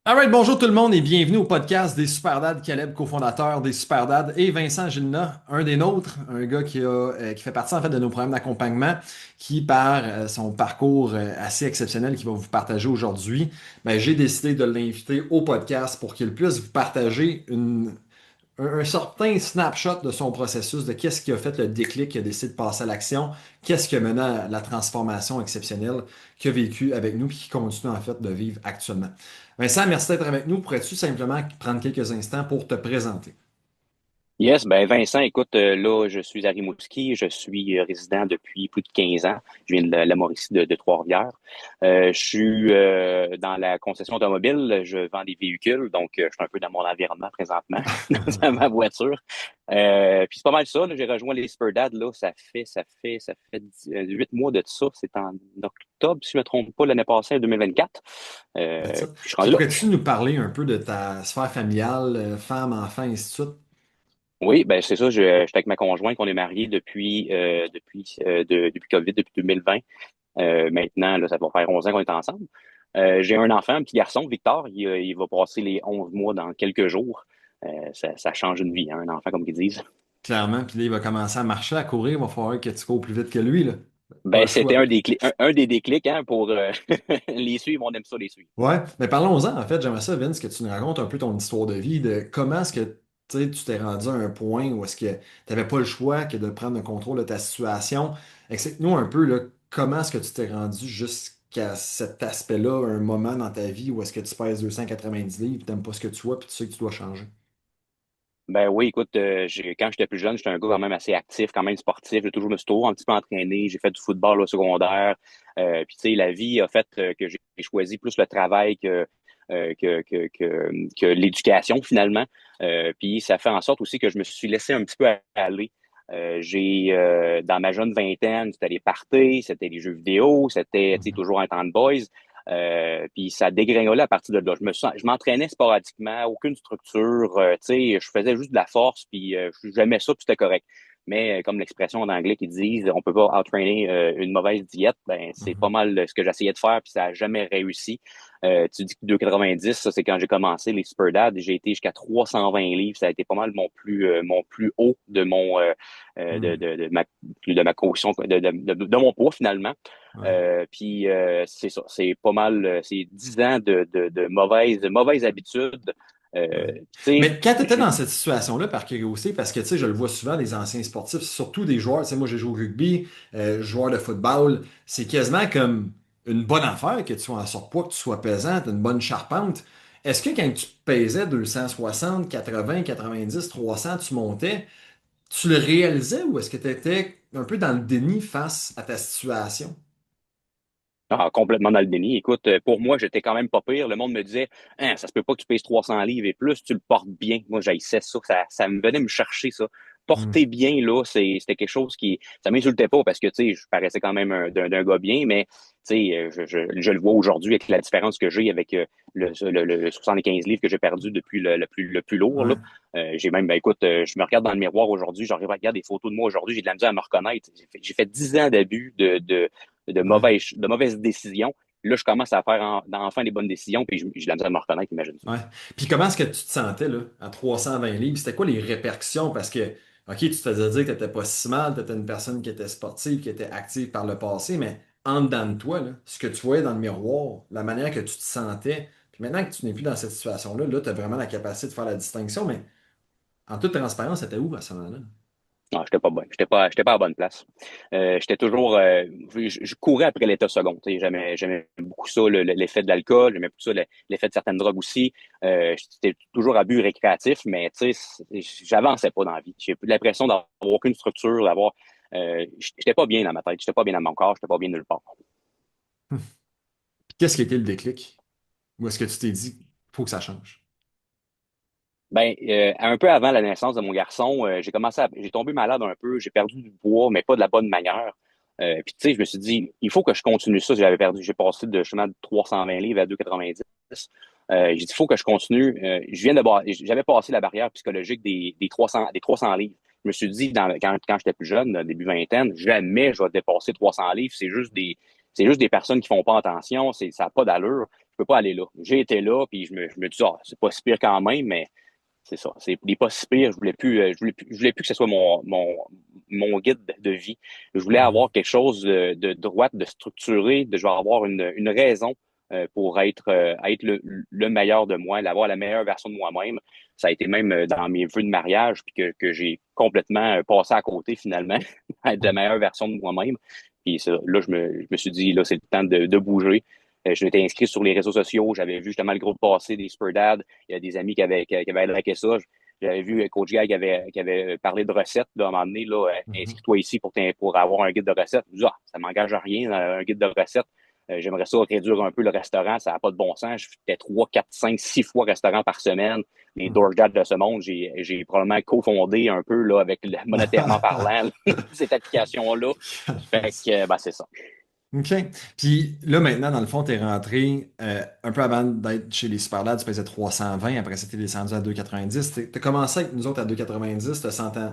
Alright, bonjour tout le monde et bienvenue au podcast des Superdads, Caleb, cofondateur des Superdads, et Vincent Gilna, un des nôtres, un gars qui fait partie en fait de nos programmes d'accompagnement, qui par son parcours assez exceptionnel qu'il va vous partager aujourd'hui, ben, j'ai décidé de l'inviter au podcast pour qu'il puisse vous partager un certain snapshot de son processus, de qu'est-ce qui a fait le déclic, qui a décidé de passer à l'action, qu'est-ce qui a mené à la transformation exceptionnelle qu'il a vécu avec nous et qui continue en fait de vivre actuellement. Vincent, merci d'être avec nous. Pourrais-tu simplement prendre quelques instants pour te présenter? Yes, ben Vincent, écoute, là, je suis à Rimouski, je suis résident depuis plus de 15 ans. Je viens de la Mauricie de Trois-Rivières. Je suis dans la concession automobile, je vends des véhicules, donc je suis un peu dans mon environnement présentement, dans ma voiture. Puis c'est pas mal ça, là, j'ai rejoint les Spurdad, là, ça fait 8 mois de ça, c'est en octobre, si je me trompe pas, l'année passée, en 2024. C'est ça. Puis je suis Puis rendu là. pourrais-tu nous parler un peu de ta sphère familiale, femme, enfant, et ainsi de suite? Oui, ben c'est ça. J'étais avec ma conjointe, on est mariés depuis COVID, depuis 2020. Maintenant, là, ça va faire 11 ans qu'on est ensemble. J'ai un enfant, un petit garçon, Victor. Il va passer les 11 mois dans quelques jours. Ça change une vie, hein, un enfant, comme ils disent. Clairement, puis là, il va commencer à marcher, à courir, il va falloir que tu cours plus vite que lui, là. Pas Ben, le c'était choix. un des déclics, hein, pour les suivre. On aime ça, les suivre. Ouais, mais parlons-en, en fait, j'aimerais ça, Vince, que tu nous racontes un peu ton histoire de vie, de comment est-ce que tu t'es rendu à un point où est-ce que tu n'avais pas le choix que de prendre le contrôle de ta situation. Explique-nous un peu là, comment est-ce que tu t'es rendu jusqu'à cet aspect-là, un moment dans ta vie où est-ce que tu pèses 290 livres, tu n'aimes pas ce que tu vois, puis tu sais que tu dois changer. Ben oui, écoute, quand j'étais plus jeune, j'étais un gars quand même assez actif, quand même sportif. J'ai toujours me suis toujours un petit peu entraîné. J'ai fait du football au secondaire. Puis tu sais, la vie a fait que j'ai choisi plus le travail que l'éducation finalement. Puis ça fait en sorte aussi que je me suis laissé un petit peu aller. Dans ma jeune vingtaine, c'était les parties, c'était les jeux vidéo, c'était tu sais, Mhm. toujours un temps de boys. Puis ça dégringolait à partir de là. Je m'entraînais sporadiquement, aucune structure. Tu sais, je faisais juste de la force, puis j'aimais ça, puis c'était correct. Mais comme l'expression en anglais qui disent, on peut pas entraîner une mauvaise diète, ben c'est pas Mhm. mal ce que j'essayais de faire, puis ça a jamais réussi. Tu dis que 2,90, ça c'est quand j'ai commencé les Super Dad, j'ai été jusqu'à 320 livres, ça a été pas mal mon plus haut de Mhm. de ma caution, de mon poids finalement. Ouais. C'est ça, c'est pas mal, c'est 10 ans de mauvaises habitudes. Ouais. Tu sais, Mais quand tu étais dans cette situation-là, par curiosité, parce que tu sais, je le vois souvent des anciens sportifs, surtout des joueurs, tu sais, moi j'ai joué au rugby, joueur de football, c'est quasiment comme une bonne affaire que tu sois en surpoids, que tu sois pesant, tu une bonne charpente. Est-ce que quand tu pesais 260, 80, 90, 300, tu montais, tu le réalisais ou est-ce que tu étais un peu dans le déni face à ta situation? complètement dans le déni. Écoute, pour moi, j'étais quand même pas pire. Le monde me disait, hein, ça se peut pas que tu pèses 300 livres et plus, tu le portes bien. Moi, j'haïssais ça, ça me venait me chercher ça. Hmm. Porter bien, là, c'était quelque chose ça m'insultait pas parce que, tu sais, je paraissais quand même d'un gars bien, mais, tu sais, je le vois aujourd'hui avec la différence que j'ai avec le 75 livres que j'ai perdu depuis le plus lourd, là. Ouais. J'ai même, ben, écoute, je me regarde dans le miroir aujourd'hui, j'arrive à regarder des photos de moi aujourd'hui, j'ai de la misère à me reconnaître. J'ai fait 10 ans d'abus Ouais. de mauvaises décisions. Là, je commence à faire enfin les bonnes décisions, puis j'ai de la misère à me reconnaître, imagine-tu. Ouais. Puis comment est-ce que tu te sentais là, à 320 livres? C'était quoi les répercussions? Parce que, OK, tu te faisais dire que tu n'étais pas si mal, tu étais une personne qui était sportive, qui était active par le passé, mais en dedans de toi, là, ce que tu voyais dans le miroir, la manière que tu te sentais, puis maintenant que tu n'es plus dans cette situation-là, là, tu as vraiment la capacité de faire la distinction, mais en toute transparence, c'était où à ce moment-là? Non, j'étais pas bon. J'étais pas à la bonne place. J'étais toujours, je courais après l'état second. Tu sais, j'aimais beaucoup ça, l'effet de l'alcool, j'aimais beaucoup ça, l'effet de certaines drogues aussi. C'était toujours à but récréatif, mais tu sais, j'avançais pas dans la vie. J'ai plus l'impression d'avoir aucune structure, j'étais pas bien dans ma tête, j'étais pas bien dans mon corps, j'étais pas bien nulle part. Hum. Qu'est-ce qui a été le déclic? Ou est-ce que tu t'es dit, faut que ça change? Ben, un peu avant la naissance de mon garçon, j'ai tombé malade un peu, j'ai perdu du poids, mais pas de la bonne manière. Puis tu sais, je me suis dit, il faut que je continue ça. J'ai passé de chemin de 320 livres à 290. J'ai dit, il faut que je continue. J'avais passé la barrière psychologique des 300 livres. Je me suis dit, quand j'étais plus jeune, début vingtaine, jamais je vais dépasser 300 livres. C'est juste c'est juste des personnes qui font pas attention, ça n'a pas d'allure. Je peux pas aller là. J'ai été là, puis je me dis, ah, c'est pas si pire quand même, mais c'est ça. C'est des pas si pire. Je voulais plus que ce soit mon guide de vie. Je voulais Mhm. avoir quelque chose de droite, de structuré, je vais avoir une raison pour être le meilleur de moi, d'avoir la meilleure version de moi-même. Ça a été même dans mes vœux de mariage, puis que j'ai complètement passé à côté finalement, être la meilleure version de moi-même. Puis ça, là, je me suis dit, là, c'est le temps de bouger. Je m'étais inscrit sur les réseaux sociaux. J'avais vu justement le groupe passer des Super Dad. Il y a des amis qui avaient liké ça. J'avais vu Coach Guy qui avait parlé de recettes. Là, à un moment donné, là, Mhm. inscris-toi ici pour avoir un guide de recettes. Je me dis, ah, ça m'engage à rien, un guide de recettes. J'aimerais ça réduire un peu le restaurant. Ça n'a pas de bon sens. Je fais 3, 4, 5, 6 fois restaurant par semaine. Les Mhm. DoorDash de ce monde, j'ai probablement cofondé un peu là, avec monétairement parlant cette application-là. Fait que, ben, c'est ça. OK. Puis là, maintenant, dans le fond, tu es rentré un peu avant d'être chez les Superlads, tu pesais 320, après ça, tu es descendu à 2,90. Tu as commencé avec nous autres à 2,90, tu te sentais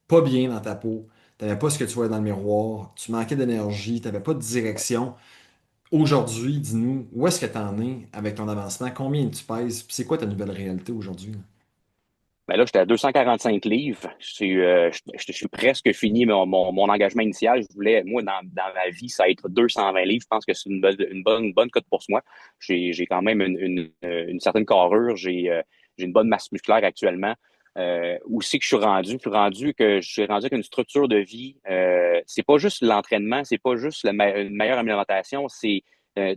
pas bien dans ta peau, tu n'avais pas ce que tu voyais dans le miroir, tu manquais d'énergie, tu n'avais pas de direction. Aujourd'hui, dis-nous, où est-ce que tu en es avec ton avancement? Combien tu pèses? Puis c'est quoi ta nouvelle réalité aujourd'hui? Ben là, j'étais à 245 livres. Je suis presque fini mon engagement initial. Je voulais, moi, dans ma vie, ça va être 220 livres. Je pense que c'est une bonne cote pour moi. J'ai quand même une certaine carrure. J'ai une bonne masse musculaire actuellement. Où c'est que je suis rendu avec une structure de vie. C'est pas juste l'entraînement, c'est pas juste une meilleure alimentation, c'est euh,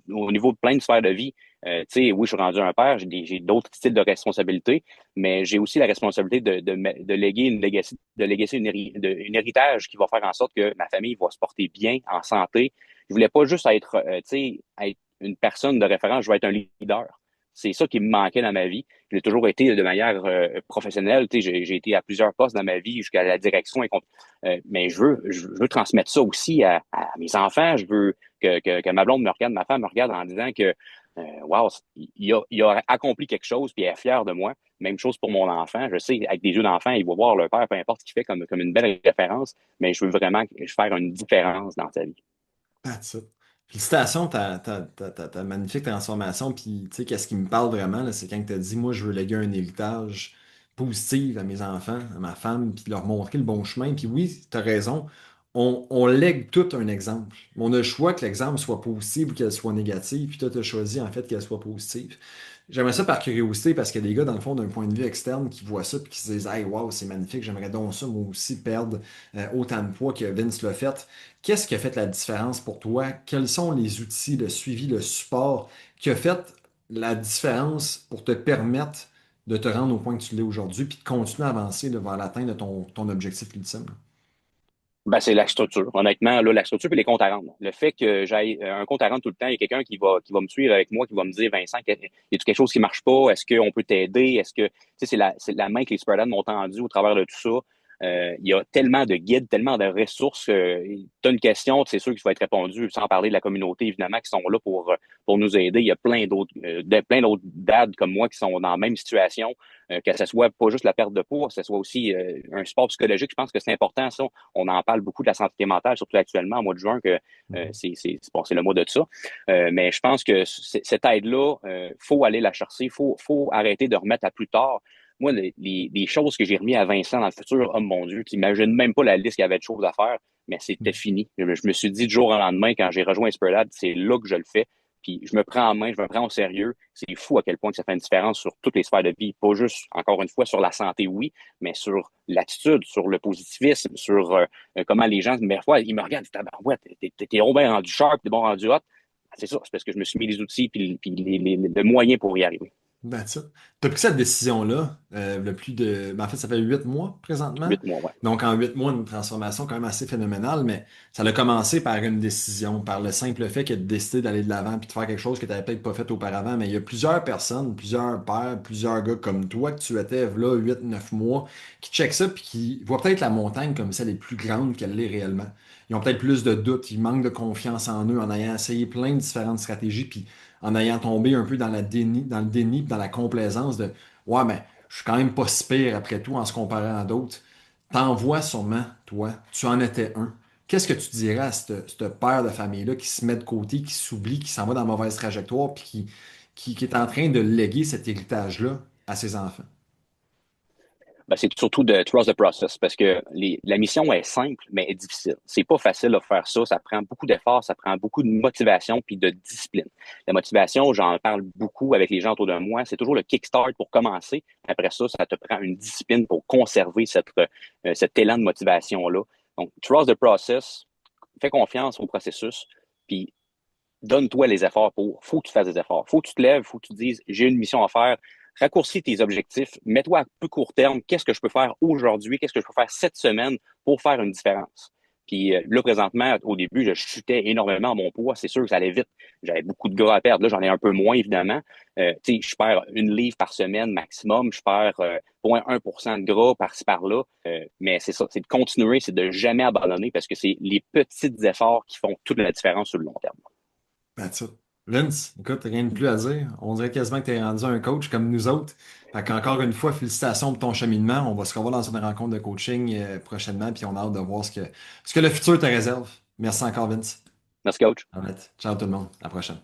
au niveau de plein de sphères de vie. Tu sais, oui, je suis rendu un père, j'ai d'autres styles de responsabilités, mais j'ai aussi la responsabilité de léguer une héritage qui va faire en sorte que ma famille va se porter bien, en santé. Je voulais pas juste être, tu sais, être une personne de référence, je veux être un leader. C'est ça qui me manquait dans ma vie. Je l'ai toujours été de manière professionnelle. Tu sais, j'ai été à plusieurs postes dans ma vie jusqu'à la direction. Mais je veux transmettre ça aussi à mes enfants. Je veux que ma blonde me regarde, ma femme me regarde en disant que wow, il a accompli quelque chose puis elle est fière de moi. Même chose pour mon enfant. Je sais, avec des yeux d'enfant, il va voir leur père, peu importe ce qu'il fait, comme une belle référence, mais je veux vraiment faire une différence dans sa vie. That's it. Félicitations, ta magnifique transformation. Puis, tu sais, qu'est-ce qui me parle vraiment, là, c'est quand tu as dit, moi, je veux léguer un héritage positif à mes enfants, à ma femme, puis leur montrer le bon chemin. Puis oui, tu as raison, on lègue tout un exemple. On a le choix que l'exemple soit positif ou qu'elle soit négative, puis toi, tu as choisi, en fait, qu'elle soit positive. J'aimerais ça par curiosité parce qu'il y a des gars, dans le fond, d'un point de vue externe, qui voient ça et qui se disent, hey, wow, c'est magnifique, j'aimerais donc ça, moi aussi, perdre autant de poids que Vince l'a fait. Qu'est-ce qui a fait la différence pour toi? Quels sont les outils, le suivi, le support qui a fait la différence pour te permettre de te rendre au point que tu l'es aujourd'hui puis de continuer à avancer là, vers l'atteinte de ton objectif ultime? Ben, c'est la structure. Honnêtement, là, la structure et les comptes à rendre. Le fait que j'aille un compte à rendre tout le temps, il y a quelqu'un qui va me suivre avec moi, qui va me dire, Vincent, y a quelque chose qui marche pas? Est-ce qu'on peut t'aider? Est-ce que, tu sais, c'est la main que les Superlads m'ont tendue au travers de tout ça. Il y a tellement de guides, tellement de ressources. Tu as une question, c'est sûr qu'il va être répondu, sans parler de la communauté, évidemment, qui sont là pour nous aider. Il y a plein d'autres dads comme moi qui sont dans la même situation, que ce soit pas juste la perte de poids, que ce soit aussi un support psychologique. Je pense que c'est important, ça. On en parle beaucoup de la santé mentale, surtout actuellement, au mois de juin, que Mhm. c'est le mois de ça. Mais je pense que cette aide-là, faut aller la chercher, faut arrêter de remettre à plus tard. Moi, les choses que j'ai remis à Vincent dans le futur, oh mon Dieu, tu imagines même pas la liste qu'il y avait de choses à faire, mais c'était fini. Je me suis dit du jour au lendemain, quand j'ai rejoint Esperlad, c'est là que je le fais. Puis je me prends en main, je me prends au sérieux. C'est fou à quel point que ça fait une différence sur toutes les sphères de vie. Pas juste, encore une fois, sur la santé, oui, mais sur l'attitude, sur le positivisme, sur comment les gens, mais fois, ils me regardent, ils disent, ouais, t'es bien rendu sharp, t'es bon rendu hot. C'est ça, c'est parce que je me suis mis les outils puis les moyens pour y arriver. That's it. Tu as pris cette décision-là, le plus de. Ben, en fait, ça fait 8 mois présentement. 8 mois, ouais. Donc, en 8 mois, une transformation quand même assez phénoménale, mais ça a commencé par une décision, par le simple fait que de décider d'aller de l'avant puis de faire quelque chose que tu n'avais peut-être pas fait auparavant. Mais il y a plusieurs personnes, plusieurs pères, plusieurs gars comme toi que tu étais là 8, 9 mois, qui checkent ça puis qui voient peut-être la montagne comme celle est plus grande qu'elle l'est réellement. Ils ont peut-être plus de doutes, ils manquent de confiance en eux en ayant essayé plein de différentes stratégies. Puis en ayant tombé un peu dans le déni, dans la complaisance de ouais, mais je suis quand même pas si pire après tout en se comparant à d'autres. T'en vois sûrement, toi, tu en étais un. Qu'est-ce que tu dirais à ce père de famille-là qui se met de côté, qui s'oublie, qui s'en va dans la mauvaise trajectoire, puis qui est en train de léguer cet héritage-là à ses enfants? Ben, c'est surtout de trust the process parce que la mission est simple, mais est difficile. C'est pas facile de faire ça. Ça prend beaucoup d'efforts, ça prend beaucoup de motivation puis de discipline. La motivation, j'en parle beaucoup avec les gens autour de moi. C'est toujours le kickstart pour commencer. Après ça, ça te prend une discipline pour conserver cet élan de motivation-là. Donc, trust the process, fais confiance au processus, puis donne-toi les efforts faut que tu fasses des efforts. Faut que tu te lèves, faut que tu te dises, j'ai une mission à faire. Raccourcis tes objectifs, mets-toi à plus court terme. Qu'est-ce que je peux faire aujourd'hui? Qu'est-ce que je peux faire cette semaine pour faire une différence? Puis là, présentement, au début, je chutais énormément à mon poids. C'est sûr que ça allait vite. J'avais beaucoup de gras à perdre. Là, j'en ai un peu moins, évidemment. Tu sais, je perds une livre par semaine maximum. Je perds 0,1% de gras par-ci, par-là. Mais c'est ça, c'est de continuer, c'est de jamais abandonner parce que c'est les petits efforts qui font toute la différence sur le long terme. That's it. Vince, écoute, rien de plus à dire. On dirait quasiment que tu es rendu un coach comme nous autres. Fait qu'encore une fois, félicitations pour ton cheminement. On va se revoir dans une rencontre de coaching prochainement, puis on a hâte de voir ce que le futur te réserve. Merci encore, Vince. Merci, coach. Arrête. Ciao tout le monde. À la prochaine.